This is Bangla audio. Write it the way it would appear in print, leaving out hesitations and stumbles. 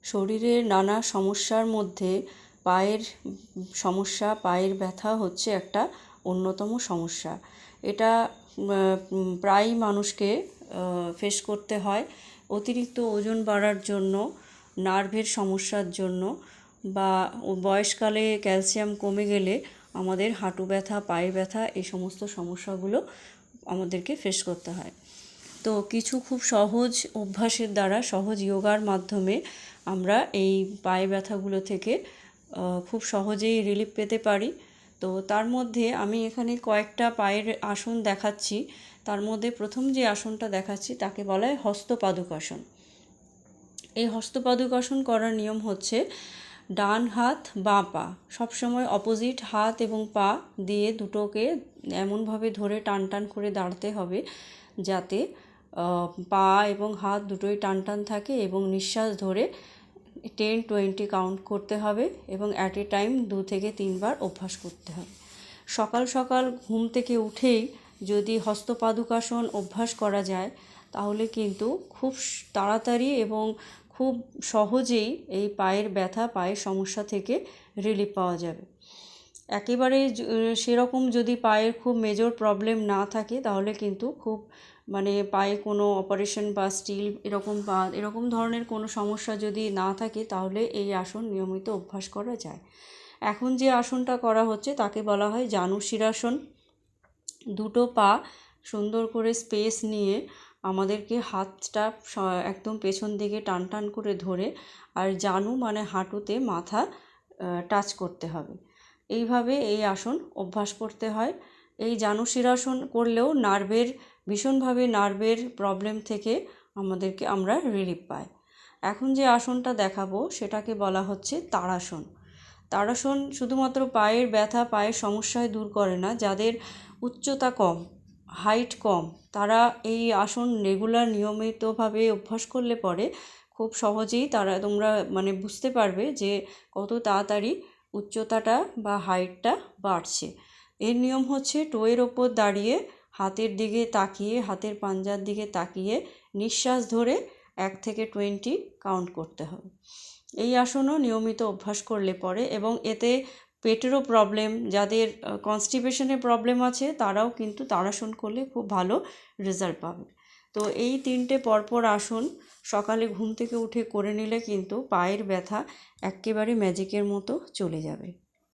শরীরের নানা সমস্যার মধ্যে পায়ের সমস্যা, পায়ের ব্যথা হচ্ছে একটা অন্যতম সমস্যা। এটা প্রায়ই মানুষকে ফেস করতে হয়। অতিরিক্ত ওজন বাড়ার জন্য, নার্ভের সমস্যার জন্য বা বয়সকালে ক্যালসিয়াম কমে গেলে আমাদের হাঁটু ব্যথা, পায়ে ব্যথা এই সমস্ত সমস্যাগুলো আমাদেরকে ফেস করতে হয়। তো কিছু খুব সহজ অভ্যাসের দ্বারা, সহজ যোগার মাধ্যমে আমরা এই পায়ে ব্যথাগুলো থেকে খুব সহজেই রিলিফ পেতে পারি। তো তার মধ্যে আমি এখানে কয়েকটা পায়ের আসন দেখাচ্ছি। তার মধ্যে প্রথম যে আসনটা দেখাচ্ছি তাকে বলা হয় হস্তপাদুকাসন। এই হস্তপাদুকাসন করার নিয়ম হচ্ছে ডান হাত বাঁ পা সবসময় অপোজিট হাত এবং পা দিয়ে দুটোকে এমনভাবে ধরে টান টান করে দাঁড়াতে হবে যাতে পা এবং হাত দুটোই টান টান থাকে এবং নিঃশ্বাস ধরে 10-20 কাউন্ট করতে হবে এবং অ্যাট এ টাইম 2 থেকে 3 বার অভ্যাস করতে হবে। সকাল সকাল ঘুম থেকে উঠেই যদি হস্তপাদুকাসন অভ্যাস করা যায় তাহলে কিন্তু খুব তাড়াতাড়ি এবং খুব সহজেই এই পায়ের ব্যথা, পায়ের সমস্যা থেকে রিলিফ পাওয়া যাবে। একেবারে সেরকম যদি পায়ের খুব মেজর প্রবলেম না থাকে তাহলে কিন্তু খুব পায়ে কোনো অপারেশন বা স্টিল এরকম ধরনের কোনো সমস্যা যদি না থাকে তাহলে এই আসন নিয়মিত অভ্যাস করা যায়। এখন যে আসনটা করা হচ্ছে তাকে বলা হয় জানুশিরাসন। দুটো পা সুন্দর করে স্পেস নিয়ে আমাদেরকে হাতটা একদম পেছন দিকে টান টান করে ধরে আর জানু হাঁটুতে মাথা টাচ করতে হবে। এইভাবে এই আসন অভ্যাস করতে হয়। এই জানুশিরাসন করলেও ভীষণভাবে নার্ভের প্রবলেম থেকে আমরা রিলিফ পাই। এখন যে আসনটা দেখাবো সেটাকে বলা হচ্ছে তাড়াসন। তাড়াসন শুধুমাত্র পায়ের ব্যথা, পায়ের সমস্যায় দূর করে না। যাদের উচ্চতা কম, হাইট কম, তারা এই আসন রেগুলার নিয়মিতভাবে অভ্যাস করলে পরে খুব সহজেই তোমরা বুঝতে পারবে যে কত তাড়াতাড়ি উচ্চতাটা বা হাইটটা বাড়ছে। এর নিয়ম হচ্ছে টোয়ের ওপর দাঁড়িয়ে হাতের দিকে তাকিয়ে, হাতের পাঞ্জার দিকে তাকিয়ে নিঃশ্বাস ধরে 1 থেকে 20 কাউন্ট করতে হবে। এই আসনও নিয়মিত অভ্যাস করলে পরে এবং এতে পেটেরও প্রবলেম, যাদের কনস্টিপেশনের প্রবলেম আছে তারাও কিন্তু তাড়াসন করলে খুব ভালো রেজাল্ট পাবে। তো এই 3টে পরপর আসন সকালে ঘুম থেকে উঠে করে নিলে কিন্তু পায়ের ব্যথা একেবারে ম্যাজিকের মতো চলে যাবে।